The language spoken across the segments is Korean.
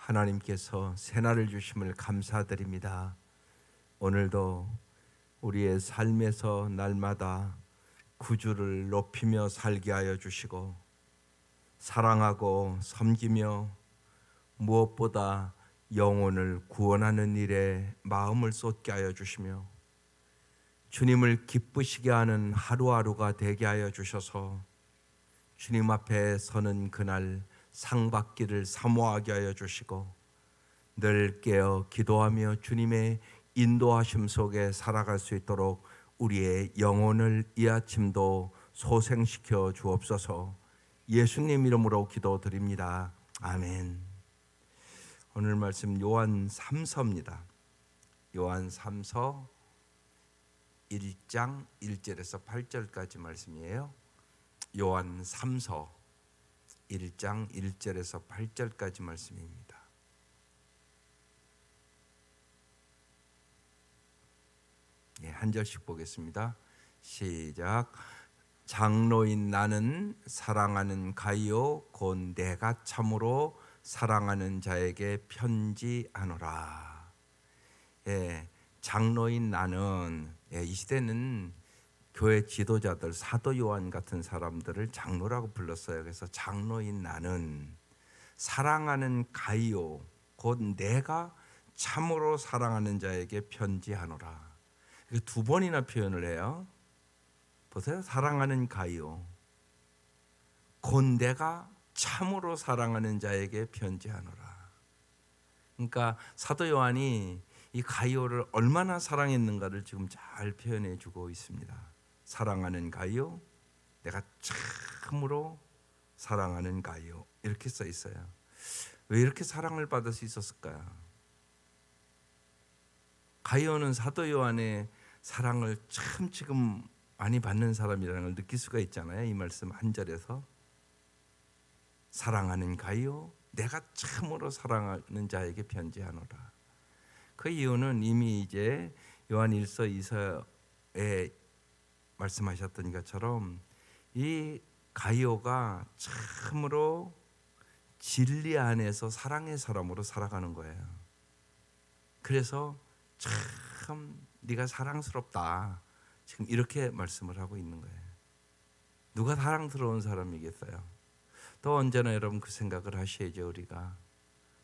하나님께서 새날을 주심을 감사드립니다. 오늘도 우리의 삶에서 날마다 구주를 높이며 살게 하여 주시고 사랑하고 섬기며 무엇보다 영혼을 구원하는 일에 마음을 쏟게 하여 주시며 주님을 기쁘시게 하는 하루하루가 되게 하여 주셔서 주님 앞에 서는 그날 상 받기를 사모하게 하여 주시고 늘 깨어 기도하며 주님의 인도하심 속에 살아갈 수 있도록 우리의 영혼을 이 아침도 소생시켜 주옵소서. 예수님 이름으로 기도드립니다. 아멘. 오늘 말씀 요한 3서입니다. 요한 3서 1장 1절에서 8절까지 말씀이에요. 요한 3서 1장 1절에서 8절까지 말씀입니다. 한 절씩 보겠습니다. 시작. 장로인 나는 사랑하는 가이오 곧 내가 참으로 사랑하는 자에게 편지하노라. 장로인 나는, 이 시대는 교회 지도자들, 사도 요한 같은 사람들을 장로라고 불렀어요. 그래서 장로인 나는 사랑하는 가이오 곧 내가 참으로 사랑하는 자에게 편지하노라. 두 번이나 표현을 해요. 보세요. 사랑하는 가이오 곧 내가 참으로 사랑하는 자에게 편지하노라. 그러니까 사도 요한이 이 가이오를 얼마나 사랑했는가를 지금 잘 표현해 주고 있습니다. 사랑하는 가이오, 내가 참으로 사랑하는 가이오, 이렇게 써 있어요. 왜 이렇게 사랑을 받을 수 있었을까요? 가이오는 사도 요한의 사랑을 참 지금 많이 받는 사람이라는 걸 느낄 수가 있잖아요. 이 말씀 한 절에서 사랑하는 가이오 내가 참으로 사랑하는 자에게 편지하노라. 그 이유는 이미 이제 요한 1서 2서에 말씀하셨던 것처럼 이 가이오가 참으로 진리 안에서 사랑의 사람으로 살아가는 거예요. 그래서 참 네가 사랑스럽다, 지금 이렇게 말씀을 하고 있는 거예요. 누가 사랑스러운 사람이겠어요? 또 언제나 여러분 그 생각을 하셔야죠. 우리가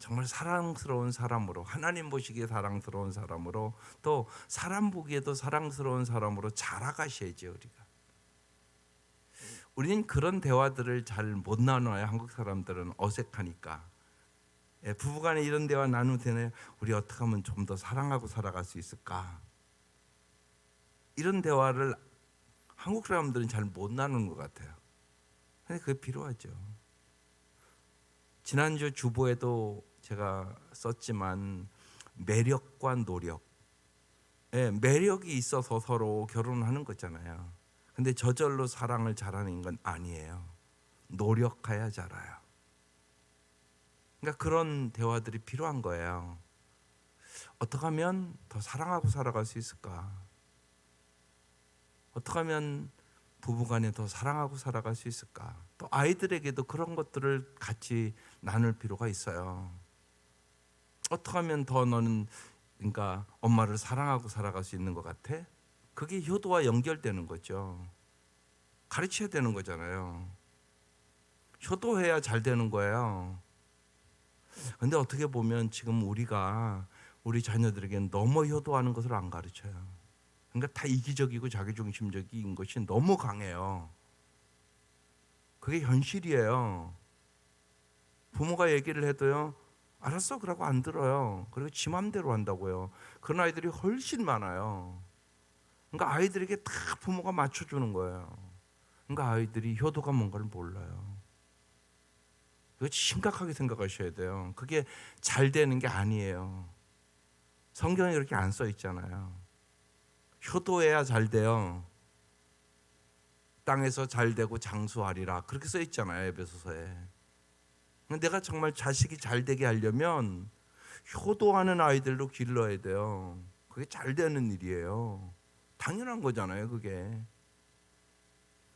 정말 사랑스러운 사람으로, 하나님 보시기에 사랑스러운 사람으로, 또 사람 보기에도 사랑스러운 사람으로 자라가셔야죠. 우리는 그런 대화들을 잘 못 나눠요. 한국 사람들은 어색하니까. 부부간에 이런 대화 나누면 되나요? 우리 어떻게 하면 좀 더 사랑하고 살아갈 수 있을까? 이런 대화를 한국 사람들은 잘 못 나누는 것 같아요. 근데 그게 필요하죠. 지난주 주보에도 제가 썼지만 매력과 노력, 매력이 있어서 서로 결혼하는 거잖아요. 근데 저절로 사랑을 잘하는 건 아니에요. 노력해야 자라요. 그러니까 그런 대화들이 필요한 거예요. 어떻게 하면 더 사랑하고 살아갈 수 있을까? 어떻게 하면 부부간에 더 사랑하고 살아갈 수 있을까? 또 아이들에게도 그런 것들을 같이 나눌 필요가 있어요. 어떻게 하면 더 너는 그러니까 엄마를 사랑하고 살아갈 수 있는 것 같아? 그게 효도와 연결되는 거죠. 가르쳐야 되는 거잖아요. 효도해야 잘 되는 거예요. 근데 어떻게 보면 지금 우리가 우리 자녀들에게는 너무 효도하는 것을 안 가르쳐요. 그러니까 다 이기적이고 자기중심적인 것이 너무 강해요. 그게 현실이에요. 부모가 얘기를 해도요, 알았어 그러고 안 들어요. 그리고 지 맘대로 한다고요. 그런 아이들이 훨씬 많아요. 그러니까 아이들에게 다 부모가 맞춰주는 거예요. 그러니까 아이들이 효도가 뭔가를 몰라요. 이거 심각하게 생각하셔야 돼요. 그게 잘 되는 게 아니에요. 성경에 그렇게 안 써 있잖아요. 효도해야 잘 돼요. 땅에서 잘 되고 장수하리라, 그렇게 써 있잖아요. 에베소서에. 내가 정말 자식이 잘 되게 하려면 효도하는 아이들로 길러야 돼요. 그게 잘 되는 일이에요. 당연한 거잖아요, 그게.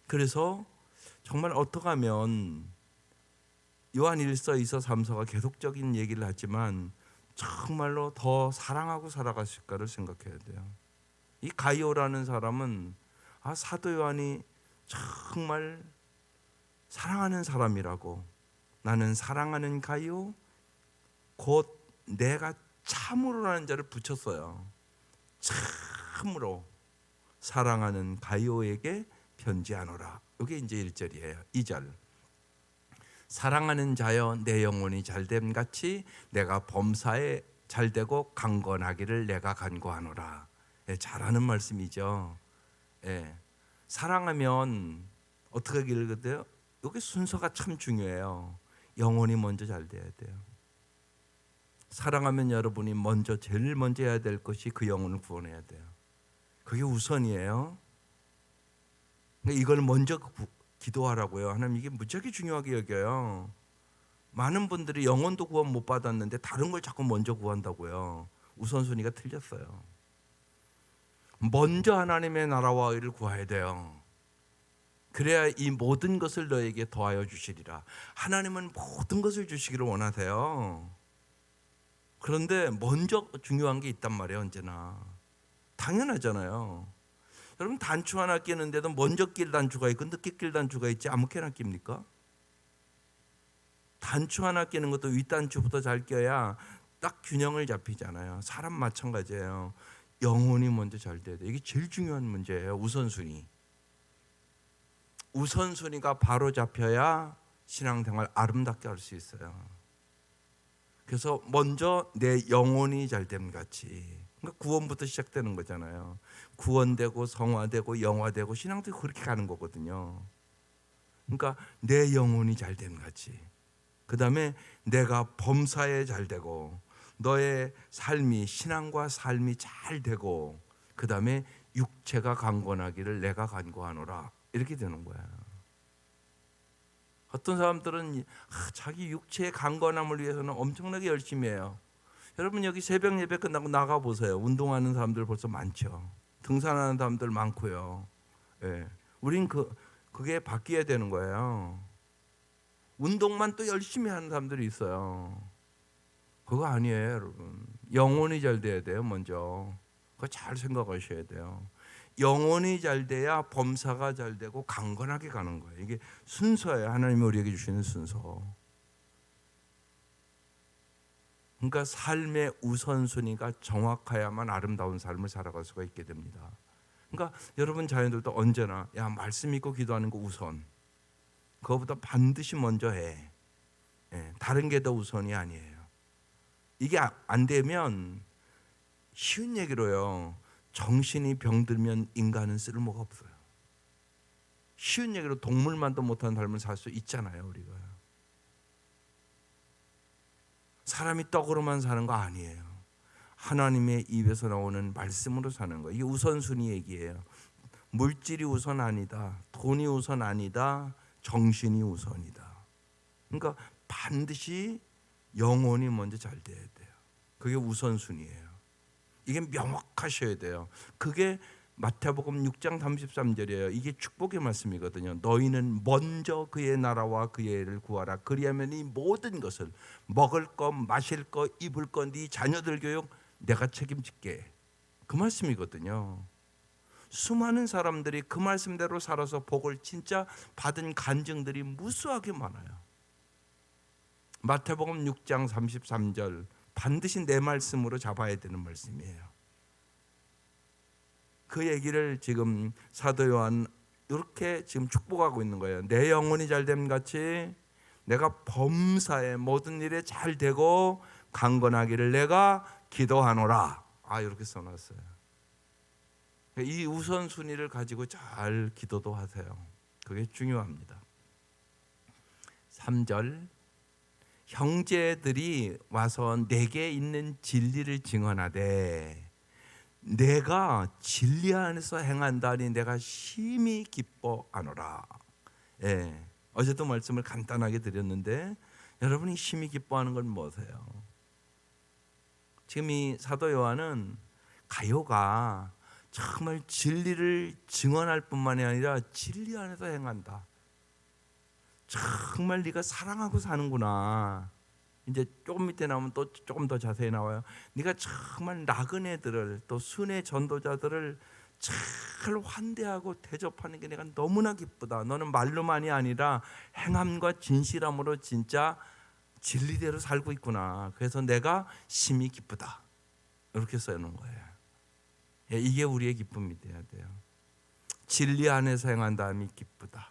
그래서 정말 어떻게 하면 요한 1서, 2서, 3서가 계속적인 얘기를 하지만 정말로 더 사랑하고 살아갔을까를 생각해야 돼요. 이 가이오라는 사람은 사도 요한이 정말 사랑하는 사람이라고, 나는 사랑하는 가이오 곧 내가 참으로라는 자를 붙였어요. 참으로 사랑하는 가이오에게 편지하노라. 이게 이제 1절이에요. 2절. 사랑하는 자여 내 영혼이 잘됨 같이 내가 범사에 잘되고 강건하기를 내가 간구하노라. 예, 잘하는 말씀이죠. 예, 사랑하면 어떻게 하기를 돼요? 이게 순서가 참 중요해요. 영혼이 먼저 잘 돼야 돼요. 사랑하면 여러분이 제일 먼저 해야 될 것이 그 영혼을 구원해야 돼요. 그게 우선이에요. 이걸 먼저 기도하라고요. 하나님 이게 무지하게 중요하게 여겨요. 많은 분들이 영혼도 구원 못 받았는데 다른 걸 자꾸 먼저 구한다고요. 우선순위가 틀렸어요. 먼저 하나님의 나라와 의를 구해야 돼요. 그래야 이 모든 것을 너에게 더하여 주시리라. 하나님은 모든 것을 주시기를 원하세요. 그런데 먼저 중요한 게 있단 말이에요. 언제나 당연하잖아요. 여러분 단추 하나 끼는데도 먼저 낄 단추가 있고 늦게 낄 단추가 있지 아무렇게나 낍니까? 단추 하나 끼는 것도 윗단추부터 잘 껴야 딱 균형을 잡히잖아요. 사람 마찬가지예요. 영혼이 먼저 잘 돼야 돼요. 이게 제일 중요한 문제예요. 우선순위가 바로 잡혀야 신앙생활 아름답게 할 수 있어요. 그래서 먼저 내 영혼이 잘됨 같이, 그러니까 구원부터 시작되는 거잖아요. 구원되고 성화되고 영화되고 신앙도 그렇게 가는 거거든요. 그러니까 내 영혼이 잘됨 같이, 그 다음에 내가 범사에 잘되고 너의 삶이 신앙과 삶이 잘되고 그 다음에 육체가 강건하기를 내가 간구하노라. 이렇게 되는 거야. 어떤 사람들은 자기 육체의 강건함을 위해서는 엄청나게 열심히 해요. 여러분 여기 새벽 예배 끝나고 나가 보세요. 운동하는 사람들 벌써 많죠. 등산하는 사람들 많고요. 예. 우린 그게 바뀌어야 되는 거예요. 운동만 또 열심히 하는 사람들이 있어요. 그거 아니에요, 여러분. 영혼이 잘 돼야 돼요, 먼저. 그거 잘 생각하셔야 돼요. 영혼이 잘 돼야 범사가 잘 되고 강건하게 가는 거예요. 이게 순서예요. 하나님이 우리에게 주시는 순서. 그러니까 삶의 우선순위가 정확해야만 아름다운 삶을 살아갈 수가 있게 됩니다. 그러니까 여러분 자녀들도 언제나 말씀 믿고 기도하는 거 우선. 그거보다 반드시 먼저 해. 다른 게 더 우선이 아니에요. 이게 안 되면 쉬운 얘기로요. 정신이 병들면 인간은 쓸모가 없어요. 쉬운 얘기로 동물만도 못하는 삶을 살 수 있잖아요, 우리가. 사람이 떡으로만 사는 거 아니에요. 하나님의 입에서 나오는 말씀으로 사는 거. 이게 우선순위 얘기예요. 물질이 우선 아니다. 돈이 우선 아니다. 정신이 우선이다. 그러니까 반드시 영혼이 먼저 잘 돼야 돼요. 그게 우선순위예요. 이게 명확하셔야 돼요. 그게 마태복음 6장 33절이에요. 이게 축복의 말씀이거든요. 너희는 먼저 그의 나라와 그의 의를 구하라. 그리하면 이 모든 것을 먹을 것, 마실 것, 입을 것, 네 자녀들 교육 내가 책임질게. 그 말씀이거든요. 수많은 사람들이 그 말씀대로 살아서 복을 진짜 받은 간증들이 무수하게 많아요. 마태복음 6장 33절 반드시 내 말씀으로 잡아야 되는 말씀이에요. 그 얘기를 지금 사도 요한 이렇게 지금 축복하고 있는 거예요. 내 영혼이 잘됨 같이 내가 범사의 모든 일에 잘 되고 강건하기를 내가 기도하노라. 이렇게 써놨어요. 이 우선순위를 가지고 잘 기도도 하세요. 그게 중요합니다. 3절 형제들이 와서 내게 있는 진리를 증언하되 내가 진리 안에서 행한다니 내가 심히 기뻐하노라. 어제도 말씀을 간단하게 드렸는데 여러분이 심히 기뻐하는 건 뭐세요? 지금 이 사도 요한은 가요가 정말 진리를 증언할 뿐만이 아니라 진리 안에서 행한다. 정말 네가 사랑하고 사는구나. 이제 조금 밑에 나오면 또 조금 더 자세히 나와요. 네가 정말 나그네들을 또 순회 전도자들을 잘 환대하고 대접하는 게 내가 너무나 기쁘다. 너는 말로만이 아니라 행함과 진실함으로 진짜 진리대로 살고 있구나. 그래서 내가 심히 기쁘다. 이렇게 써놓은 거예요. 예, 이게 우리의 기쁨이 돼야 돼요. 진리 안에서 행한다함이 기쁘다.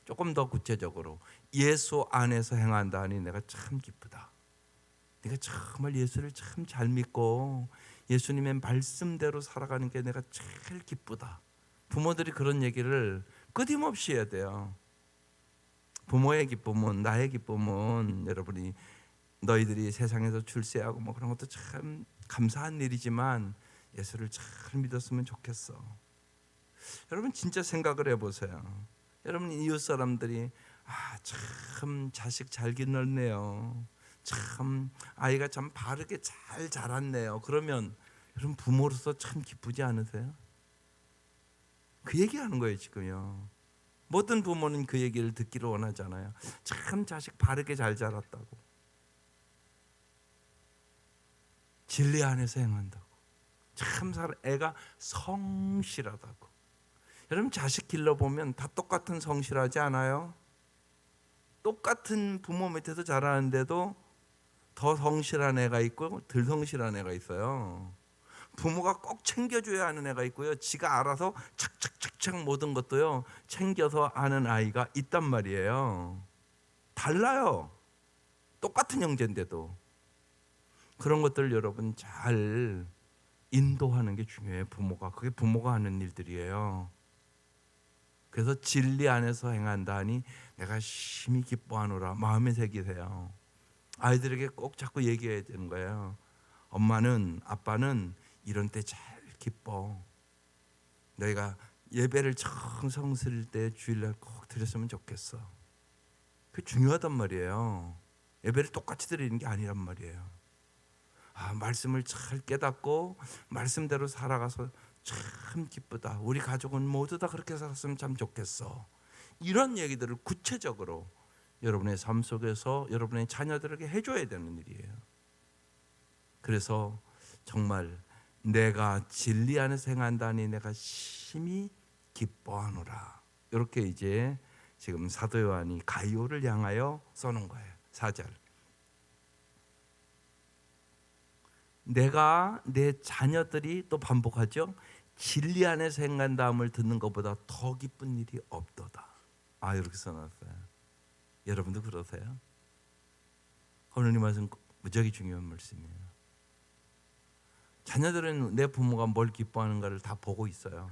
조금 더 구체적으로 예수 안에서 행한다니 내가 참 기쁘다. 네가 정말 예수를 참 잘 믿고 예수님의 말씀대로 살아가는 게 내가 제일 기쁘다. 부모들이 그런 얘기를 끊임없이 해야 돼요. 부모의 기쁨은, 나의 기쁨은 여러분이 너희들이 세상에서 출세하고 뭐 그런 것도 참 감사한 일이지만 예수를 잘 믿었으면 좋겠어. 여러분 진짜 생각을 해보세요. 여러분 이웃 사람들이 참 자식 잘 기르네요. 참 아이가 참 바르게 잘 자랐네요. 그러면 여러분 부모로서 참 기쁘지 않으세요? 그 얘기하는 거예요 지금요. 모든 부모는 그 얘기를 듣기를 원하잖아요. 참 자식 바르게 잘 자랐다고, 진리 안에서 행한다고, 참 애가 성실하다고. 여러분 자식 길러보면 다 똑같은 성실하지 않아요? 똑같은 부모 밑에서 자라는데도 더 성실한 애가 있고 덜 성실한 애가 있어요. 부모가 꼭 챙겨줘야 하는 애가 있고요, 지가 알아서 착착착착 모든 것도요 챙겨서 하는 아이가 있단 말이에요. 달라요. 똑같은 형제인데도. 그런 것들 여러분 잘 인도하는 게 중요해요. 부모가. 그게 부모가 하는 일들이에요. 그래서 진리 안에서 행한다 하니 내가 심히 기뻐하노라 마음에 새기세요. 아이들에게 꼭 자꾸 얘기해야 되는 거예요. 엄마는, 아빠는 이런 때 잘 기뻐. 너희가 예배를 정성스릴 때 주일날 꼭 드렸으면 좋겠어. 그게 중요하단 말이에요. 예배를 똑같이 드리는 게 아니란 말이에요. 말씀을 잘 깨닫고 말씀대로 살아가서 참 기쁘다. 우리 가족은 모두 다 그렇게 살았으면 참 좋겠어. 이런 얘기들을 구체적으로 여러분의 삶 속에서 여러분의 자녀들에게 해줘야 되는 일이에요. 그래서 정말 내가 진리 안에서 행한다니 내가 심히 기뻐하노라. 이렇게 이제 지금 사도 요한이 가이오를 향하여 써놓은 거예요. 4절. 내가 내 자녀들이, 또 반복하죠, 진리 안에서 행한다함을 듣는 것보다 더 기쁜 일이 없도다. 이렇게 써놨어요. 여러분도 그러세요? 오늘 이 말씀 무지하게 중요한 말씀이에요. 자녀들은 내 부모가 뭘 기뻐하는가를 다 보고 있어요.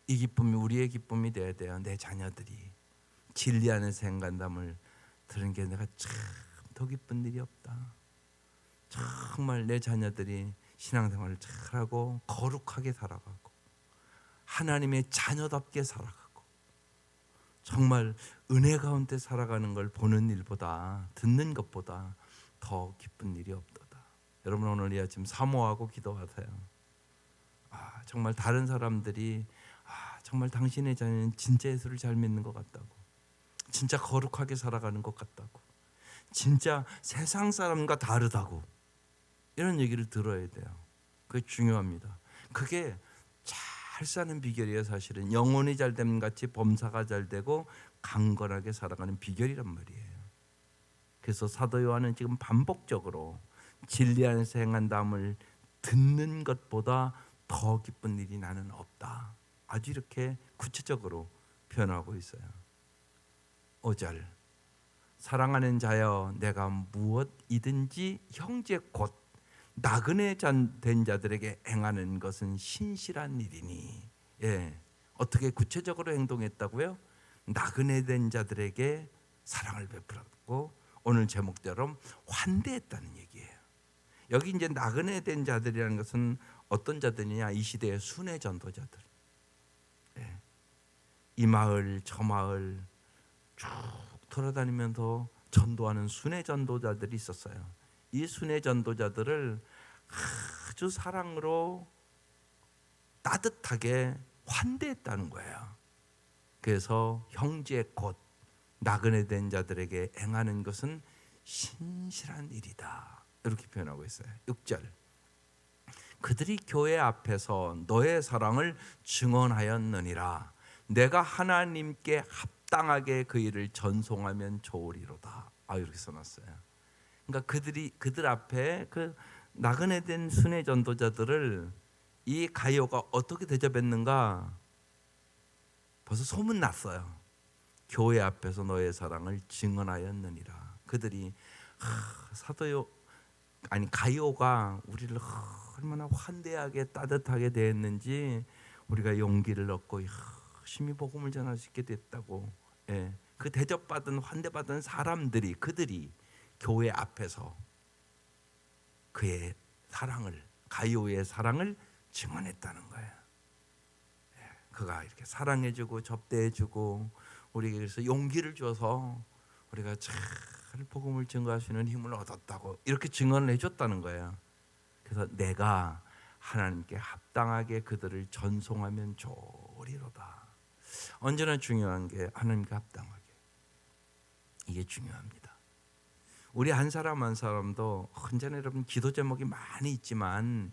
이 기쁨이 우리의 기쁨이 돼야 돼요. 내 자녀들이 진리 안에서 행한다함을 들은 게 내가 참 더 기쁜 일이 없다. 정말 내 자녀들이 신앙생활을 잘하고 거룩하게 살아가고 하나님의 자녀답게 살아가고 정말 은혜 가운데 살아가는 걸 보는 일보다, 듣는 것보다 더 기쁜 일이 없도다. 여러분 오늘 이 아침 사모하고 기도하세요. 정말 다른 사람들이 정말 당신의 자녀는 진짜 예수를 잘 믿는 것 같다고, 진짜 거룩하게 살아가는 것 같다고, 진짜 세상 사람과 다르다고, 이런 얘기를 들어야 돼요. 그게 중요합니다. 그게 잘 사는 비결이에요. 사실은 영혼이 잘됨 같이 범사가 잘 되고 강건하게 살아가는 비결이란 말이에요. 그래서 사도 요한은 지금 반복적으로 진리 안에서 행한다함을 듣는 것보다 더 기쁜 일이 나는 없다. 아주 이렇게 구체적으로 표현하고 있어요. 5절. 사랑하는 자여, 내가 무엇이든지 형제 곧 나그네 된 자들에게 행하는 것은 신실한 일이니. 어떻게 구체적으로 행동했다고요? 나그네 된 자들에게 사랑을 베풀었고 오늘 제목대로 환대했다는 얘기예요. 여기 이제 나그네 된 자들이라는 것은 어떤 자들이냐? 이 시대의 순회 전도자들. 이 마을 저 마을 쭉 돌아다니면서 전도하는 순회 전도자들이 있었어요. 이 순회 전도자들을 아주 사랑으로 따뜻하게 환대했다는 거예요. 그래서 형제 곧 나그네 된 자들에게 행하는 것은 신실한 일이다. 이렇게 표현하고 있어요. 6절. 그들이 교회 앞에서 너의 사랑을 증언하였느니라. 내가 하나님께 합당하게 그 일을 전송하면 좋으리로다. 이렇게 써놨어요. 그러니까 그들 앞에 그 나그네 된 순회 전도자들을 이 가이오가 어떻게 대접했는가 벌써 소문 났어요. 교회 앞에서 너의 사랑을 증언하였느니라. 그들이 가이오가 우리를 얼마나 환대하게 따뜻하게 대했는지 우리가 용기를 얻고 열심히 복음을 전할 수 있게 됐다고. 예, 그 대접받은 환대받은 사람들이 그들이 교회 앞에서 그의 사랑을 가이오의 사랑을 증언했다는 거예요. 예, 그가 이렇게 사랑해주고 접대해주고 우리에게 그래서 용기를 줘서 우리가 잘 복음을 증거할 수 있는 힘을 얻었다고 이렇게 증언을 해줬다는 거예요. 그래서 내가 하나님께 합당하게 그들을 전송하면 좋으리로다. 언제나 중요한 게 하나님께 합당하게. 이게 중요합니다. 우리 한 사람 한 사람도 언제나 여러분 기도 제목이 많이 있지만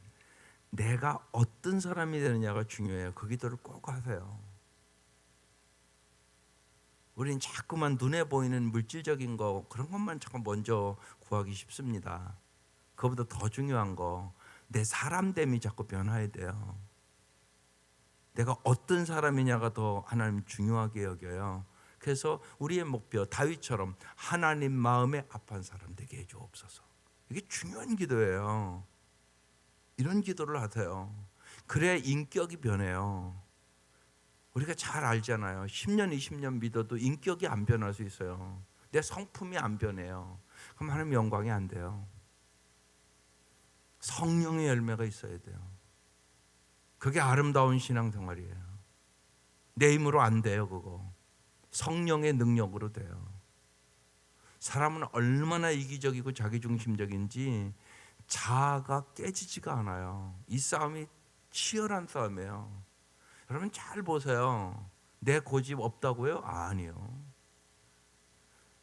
내가 어떤 사람이 되느냐가 중요해요. 그 기도를 꼭 하세요. 우리는 자꾸만 눈에 보이는 물질적인 거 그런 것만 자꾸 먼저 구하기 쉽습니다. 그거보다 더 중요한 거 내 사람됨이 자꾸 변화해야 돼요. 내가 어떤 사람이냐가 더 하나님 중요하게 여겨요. 그래서 우리의 목표 다윗처럼 하나님 마음에 합한 사람 되게 해주옵소서. 이게 중요한 기도예요. 이런 기도를 하세요. 그래야 인격이 변해요. 우리가 잘 알잖아요. 10년 20년 믿어도 인격이 안 변할 수 있어요. 내 성품이 안 변해요. 그럼 하나님 영광이 안 돼요. 성령의 열매가 있어야 돼요. 그게 아름다운 신앙생활이에요. 내 힘으로 안 돼요. 그거 성령의 능력으로 돼요. 사람은 얼마나 이기적이고 자기중심적인지 자아가 깨지지가 않아요. 이 싸움이 치열한 싸움이에요. 여러분 잘 보세요. 내 고집 없다고요? 아니요.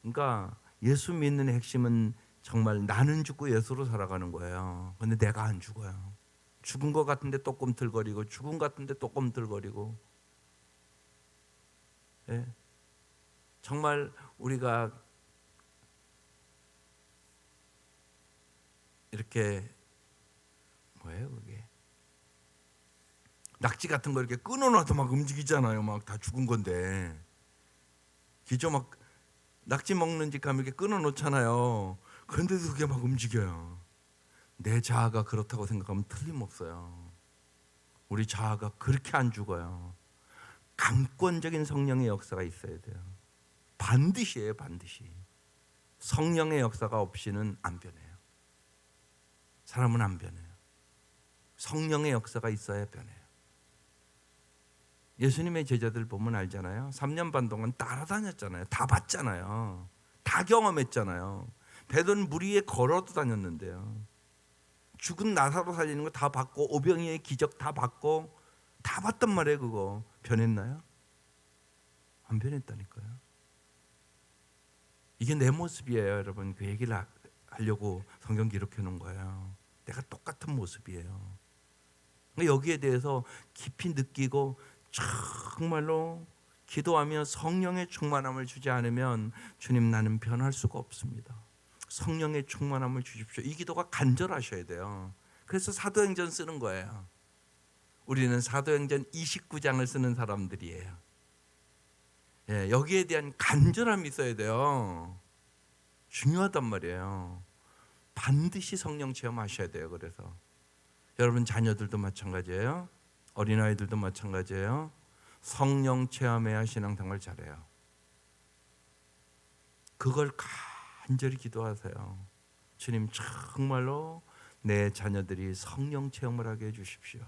그러니까 예수 믿는 핵심은 정말 나는 죽고 예수로 살아가는 거예요. 근데 내가 안 죽어요. 죽은 것 같은데 또 꿈틀거리고 죽은 것 같은데 또 꿈틀거리고. 예. 정말 우리가 이렇게 뭐예요 그게? 낙지 같은 거 이렇게 끊어놔도 막 움직이잖아요. 막 다 죽은 건데. 기저 막 낙지 먹는 집 가면 이렇게 끊어놓잖아요. 그런데도 그게 막 움직여요. 내 자아가 그렇다고 생각하면 틀림없어요. 우리 자아가 그렇게 안 죽어요. 강권적인 성령의 역사가 있어야 돼요. 반드시예요. 반드시. 성령의 역사가 없이는 안 변해요. 사람은 안 변해요. 성령의 역사가 있어야 변해요. 예수님의 제자들 보면 알잖아요. 3년 반 동안 따라다녔잖아요. 다 봤잖아요. 다 경험했잖아요. 베드로는 물 위에 걸어도 다녔는데요. 죽은 나사로 살리는 거 다 봤고 오병이의 기적 다 봤고 다 봤단 말이에요. 그거 변했나요? 안 변했다니까요. 이게 내 모습이에요. 여러분 그 얘기를 하려고 성경 기록해 놓은 거예요. 내가 똑같은 모습이에요. 여기에 대해서 깊이 느끼고 정말로 기도하며 성령의 충만함을 주지 않으면 주님 나는 변할 수가 없습니다. 성령의 충만함을 주십시오. 이 기도가 간절하셔야 돼요. 그래서 사도행전 쓰는 거예요. 우리는 사도행전 29장을 쓰는 사람들이에요. 예, 여기에 대한 간절함이 있어야 돼요. 중요하단 말이에요. 반드시 성령 체험하셔야 돼요. 그래서 여러분 자녀들도 마찬가지예요. 어린아이들도 마찬가지예요. 성령 체험해야 신앙생활 잘해요. 그걸 간절히 기도하세요. 주님 정말로 내 자녀들이 성령 체험을 하게 해주십시오.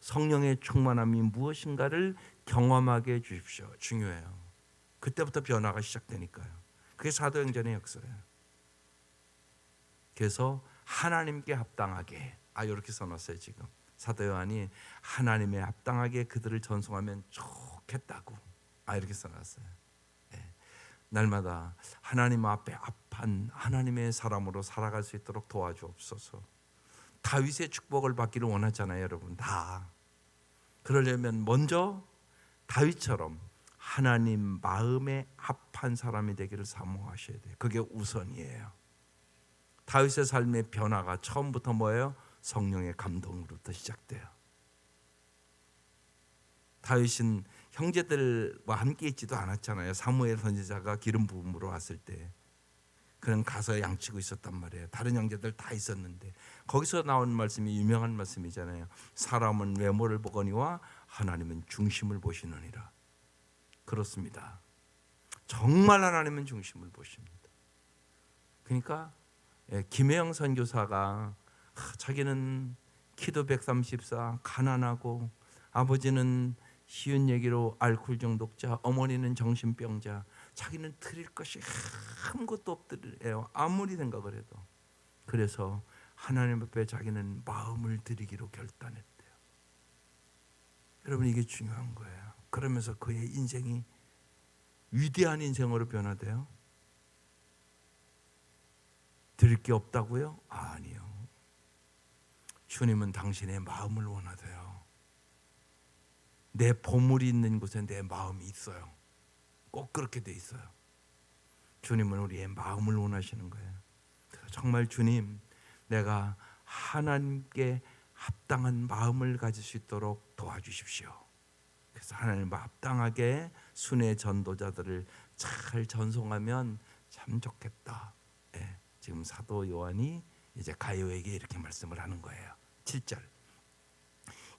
성령의 충만함이 무엇인가를 경험하게 해주십시오. 중요해요. 그때부터 변화가 시작되니까요. 그게 사도행전의 역사예요. 그래서 하나님께 합당하게 이렇게 써놨어요. 지금 사도 요한이 하나님에 합당하게 그들을 전송하면 좋겠다고. 이렇게 써놨어요. 예. 날마다 하나님 앞에 합한 하나님의 사람으로 살아갈 수 있도록 도와주옵소서. 다윗의 축복을 받기를 원하잖아요, 여러분. 다. 그러려면 먼저 다윗처럼 하나님 마음에 합한 사람이 되기를 사모하셔야 돼요. 그게 우선이에요. 다윗의 삶의 변화가 처음부터 뭐예요? 성령의 감동으로부터 시작돼요. 다윗은 형제들과 함께 있지도 않았잖아요. 사무엘 선지자가 기름 부음으로 왔을 때 그는 가서 양치고 있었단 말이에요. 다른 형제들 다 있었는데 거기서 나온 말씀이 유명한 말씀이잖아요. 사람은 외모를 보거니와 하나님은 중심을 보시느니라. 그렇습니다. 정말 하나님은 중심을 보십니다. 그러니까 김혜영 선교사가 자기는 키도 134, 가난하고 아버지는 쉬운 얘기로 알코올 중독자, 어머니는 정신병자, 자기는 드릴 것이 아무것도 없더래요. 아무리 생각을 해도. 그래서 하나님 앞에 자기는 마음을 드리기로 결단했대요. 여러분, 이게 중요한 거예요. 그러면서 그의 인생이 위대한 인생으로 변화돼요. 드릴 게 없다고요? 아니요. 주님은 당신의 마음을 원하세요. 내 보물이 있는 곳에 내 마음이 있어요. 꼭 그렇게 돼 있어요. 주님은 우리의 마음을 원하시는 거예요. 정말 주님, 내가 하나님께 합당한 마음을 가질 수 있도록 도와주십시오. 그래서 하나님과 합당하게 순회 전도자들을 잘 전송하면 참 좋겠다. 예, 지금 사도 요한이 이제 가요에게 이렇게 말씀을 하는 거예요. 7절.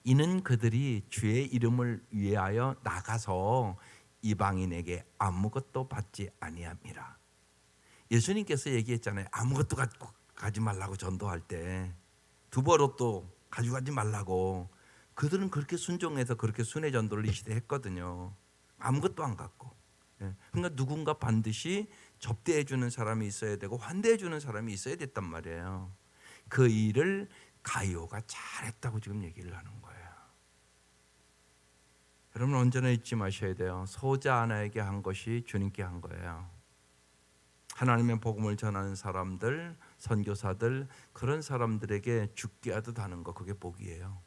이는 그들이 주의 이름을 위하여 나가서 이방인에게 아무것도 받지 아니함이라. 예수님께서 얘기했잖아요. 아무것도 갖고 가지 말라고 전도할 때 두벌옷도 가져가지 말라고. 그들은 그렇게 순종해서 그렇게 순회 전도를 이 시대에 했거든요. 아무것도 안 갖고. 그러니까 누군가 반드시 접대해 주는 사람이 있어야 되고 환대해 주는 사람이 있어야 됐단 말이에요. 그 일을 가이오가 잘했다고 지금 얘기를 하는 거예요. 여러분, 언제나 잊지 마셔야 돼요. 소자 하나에게 한 것이 주님께 한 거예요. 하나님의 복음을 전하는 사람들, 선교사들, 그런 사람들에게 죽게 하듯 하는 거, 그게 복이에요.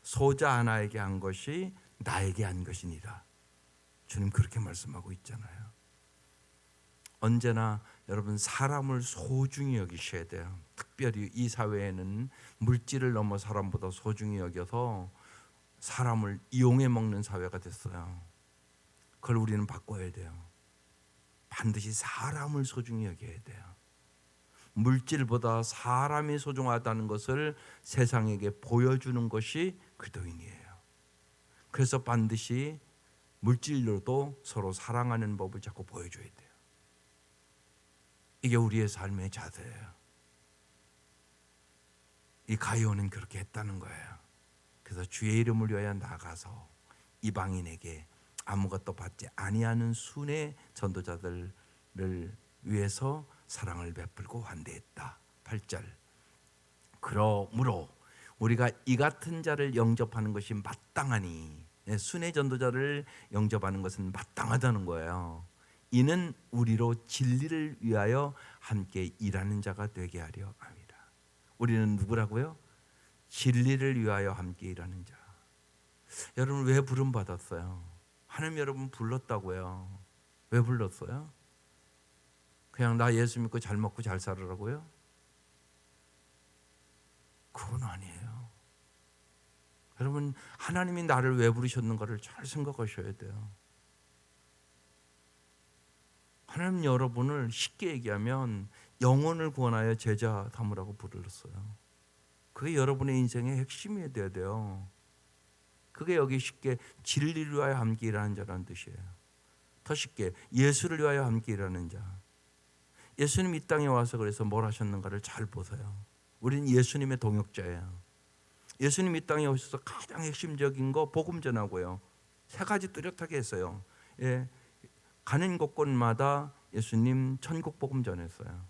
소자 하나에게 한 것이 나에게 한 것이니라. 주님 그렇게 말씀하고 있잖아요. 언제나 여러분, 사람을 소중히 여기셔야 돼요. 특별히 이 사회에는 물질을 넘어 사람보다 소중히 여겨서 사람을 이용해 먹는 사회가 됐어요. 그걸 우리는 바꿔야 돼요. 반드시 사람을 소중히 여겨야 돼요. 물질보다 사람이 소중하다는 것을 세상에게 보여주는 것이 그리스도인이에요. 그래서 반드시 물질로도 서로 사랑하는 법을 자꾸 보여줘야 돼요. 이게 우리의 삶의 자세예요. 이 가이오는 그렇게 했다는 거예요. 그래서 주의 이름을 위하여 나가서 이방인에게 아무것도 받지 아니하는 순회 전도자들을 위해서 사랑을 베풀고 환대했다. 8절. 그러므로 우리가 이 같은 자를 영접하는 것이 마땅하니, 순회 전도자를 영접하는 것은 마땅하다는 거예요. 이는 우리로 진리를 위하여 함께 일하는 자가 되게 하려 합니다. 우리는 누구라고요? 진리를 위하여 함께 일하는 자. 여러분, 왜 부름 받았어요? 하나님 여러분 불렀다고요. 왜 불렀어요? 그냥 나 예수 믿고 잘 먹고 잘 살으라고요? 그건 아니에요. 여러분, 하나님이 나를 왜 부르셨는가를 잘 생각하셔야 돼요. 하나님 여러분을 쉽게 얘기하면 영혼을 구원하여 제자 삼으라고 부르셨어요. 그게 여러분의 인생의 핵심이 되어야 돼요. 그게 여기 쉽게 진리를 위하여 함께 일하는 자라는 뜻이에요. 더 쉽게 예수를 위하여 함께 일하는 자. 예수님 이 땅에 와서 그래서 뭘 하셨는가를 잘 보세요. 우리는 예수님의 동역자예요. 예수님 이 땅에 오셔서 가장 핵심적인 거 복음 전하고요. 3가지 뚜렷하게 했어요. 가는 곳곳마다 예수님 천국 복음 전했어요.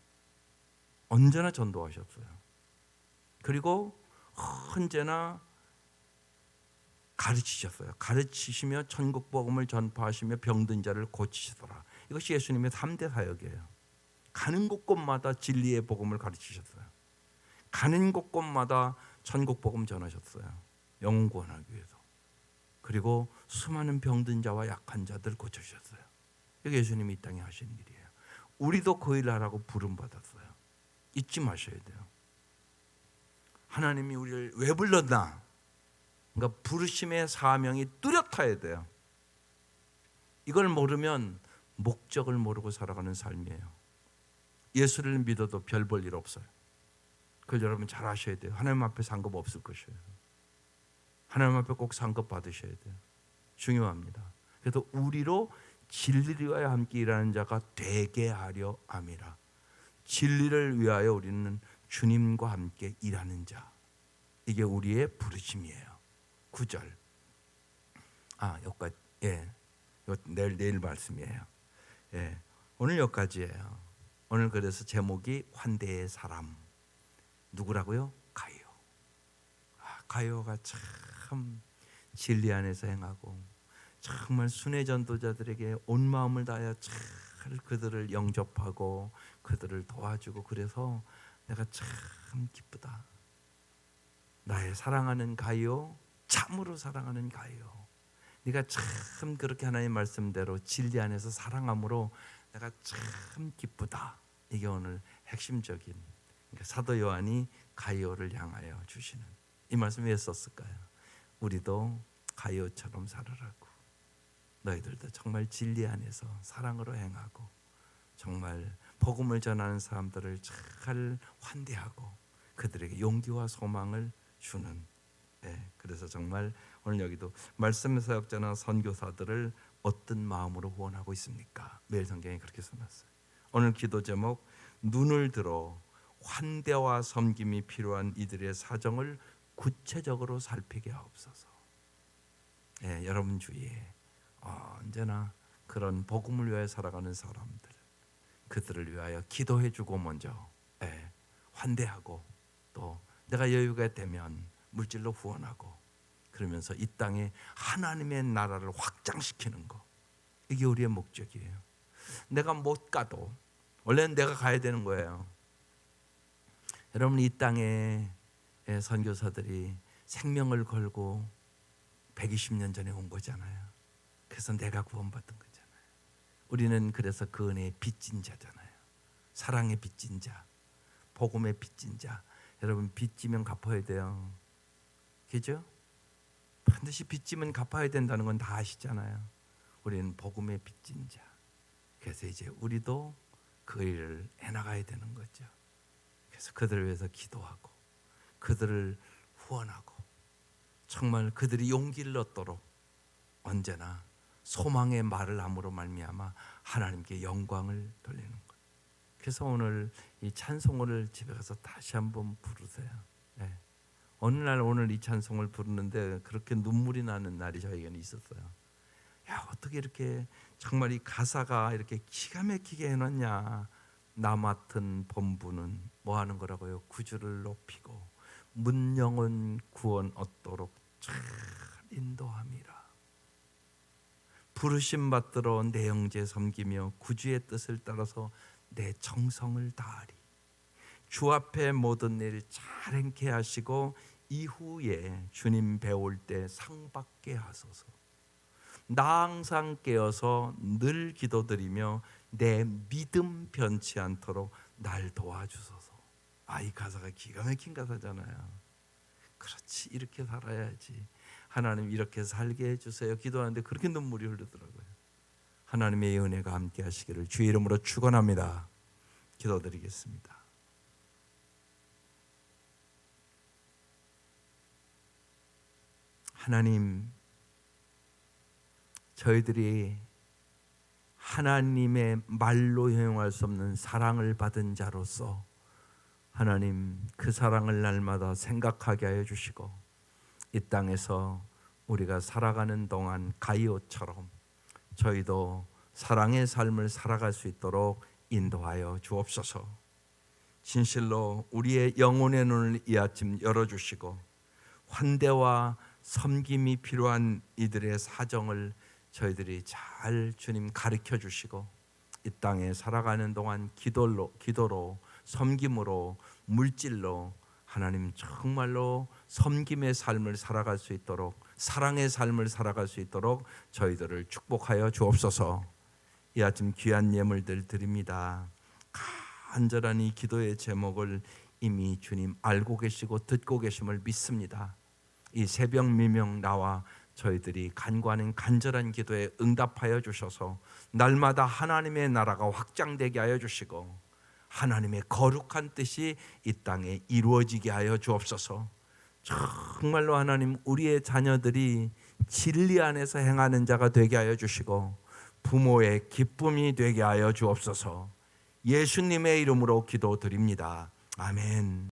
언제나 전도하셨어요. 그리고 언제나 가르치셨어요. 가르치시며 천국 복음을 전파하시며 병든 자를 고치시더라. 이것이 예수님의 3대 사역이에요. 가는 곳곳마다 진리의 복음을 가르치셨어요. 가는 곳곳마다 천국 복음 전하셨어요. 영혼 구원하기 위해서. 그리고 수많은 병든 자와 약한 자들 고쳐주셨어요. 이게 예수님이 이 땅에 하신 일이에요. 우리도 그 일을 하라고 부름받았어요. 잊지 마셔야 돼요. 하나님이 우리를 왜 불렀나? 그러니까 부르심의 사명이 뚜렷해야 돼요. 이걸 모르면 목적을 모르고 살아가는 삶이에요. 예수를 믿어도 별 볼 일 없어요. 그걸 여러분 잘 아셔야 돼요. 하나님 앞에 상급 없을 것이에요. 하나님 앞에 꼭 상급 받으셔야 돼요. 중요합니다. 그래서 우리로 진리와 함께 일하는 자가 되게 하려 함이라. 진리를 위하여 우리는 주님과 함께 일하는 자. 이게 우리의 부르심이에요. 9절. 여기까지. 내일 말씀이에요. 오늘 여기까지예요. 오늘 그래서 제목이 환대의 사람. 누구라고요? 가이오. 가이오가 참 진리 안에서 행하고 정말 순회 전도자들에게 온 마음을 다하여 잘 그들을 영접하고 그들을 도와주고, 그래서 내가 참 기쁘다. 나의 사랑하는 가이오, 참으로 사랑하는 가이오, 네가 참 그렇게 하나님 말씀대로 진리 안에서 사랑함으로 내가 참 기쁘다. 이게 오늘 핵심적인, 그러니까 사도 요한이 가이오를 향하여 주시는 이 말씀 왜 썼을까요? 우리도 가이오처럼 살으라고. 너희들도 정말 진리 안에서 사랑으로 행하고 정말 복음을 전하는 사람들을 잘 환대하고 그들에게 용기와 소망을 주는. 그래서 정말 오늘 여기도 말씀 사역자나 선교사들을 어떤 마음으로 후원하고 있습니까? 매일 성경에 그렇게 써놨어요. 오늘 기도 제목, 눈을 들어 환대와 섬김이 필요한 이들의 사정을 구체적으로 살피게 하옵소서. 여러분 주위에 언제나 그런 복음을 위하여 살아가는 사람들, 그들을 위하여 기도해주고 먼저 환대하고, 또 내가 여유가 되면 물질로 후원하고, 그러면서 이 땅에 하나님의 나라를 확장시키는 거, 이게 우리의 목적이에요. 내가 못 가도 원래는 내가 가야 되는 거예요. 여러분, 이 땅에 선교사들이 생명을 걸고 120년 전에 온 거잖아요. 그래서 내가 구원받은 거잖아요. 우리는 그래서 그 은혜의 빚진 자잖아요. 사랑의 빚진 자, 복음의 빚진 자. 여러분, 빚지면 갚아야 돼요. 그죠? 반드시 빚지면 갚아야 된다는 건 다 아시잖아요. 우리는 복음의 빚진 자. 그래서 이제 우리도 그 일을 해나가야 되는 거죠. 그래서 그들을 위해서 기도하고 그들을 후원하고 정말 그들이 용기를 얻도록 언제나 소망의 말을 함으로 말미암아 하나님께 영광을 돌리는 것. 그래서 오늘 이 찬송을 집에 가서 다시 한번 부르세요. 어느 날 오늘 이 찬송을 부르는데 그렇게 눈물이 나는 날이 저에게는 있었어요. 야, 어떻게 이렇게 정말 이 가사가 이렇게 기가 막히게 해놨냐. 나 맡은 본부는 뭐 하는 거라고요? 구주를 높이고 문영은 구원 얻도록 잘 인도함이라. 부르심 받들어 내 형제 섬기며 구주의 뜻을 따라서 내 정성을 다하리. 주 앞에 모든 일 잘 행케 하시고 이후에 주님 배울 때 상 받게 하소서. 나 항상 깨어서 늘 기도드리며 내 믿음 변치 않도록 날 도와주소서. 이 가사가 기가 막힌 가사잖아요. 그렇지, 이렇게 살아야지. 하나님 이렇게 살게 해주세요. 기도하는데 그렇게 눈물이 흐르더라고요. 하나님의 은혜가 함께 하시기를 주의 이름으로 축원합니다. 기도드리겠습니다. 하나님, 저희들이 하나님의 말로 형용할 수 없는 사랑을 받은 자로서 하나님, 그 사랑을 날마다 생각하게 하여 주시고 이 땅에서 우리가 살아가는 동안 가이오처럼 저희도 사랑의 삶을 살아갈 수 있도록 인도하여 주옵소서. 진실로 우리의 영혼의 눈을 이 아침 열어주시고 환대와 섬김이 필요한 이들의 사정을 저희들이 잘 주님 가르쳐 주시고 이 땅에 살아가는 동안 기도로 섬김으로 물질로 하나님 정말로 섬김의 삶을 살아갈 수 있도록 사랑의 삶을 살아갈 수 있도록 저희들을 축복하여 주옵소서. 이 아침 귀한 예물들 드립니다. 간절한 이 기도의 제목을 이미 주님 알고 계시고 듣고 계심을 믿습니다. 이 새벽 미명 나와 저희들이 간구하는 간절한 기도에 응답하여 주셔서 날마다 하나님의 나라가 확장되게 하여 주시고 하나님의 거룩한 뜻이 이 땅에 이루어지게 하여 주옵소서. 정말로 하나님 우리의 자녀들이 진리 안에서 행하는 자가 되게 하여 주시고 부모의 기쁨이 되게 하여 주옵소서. 예수님의 이름으로 기도드립니다. 아멘.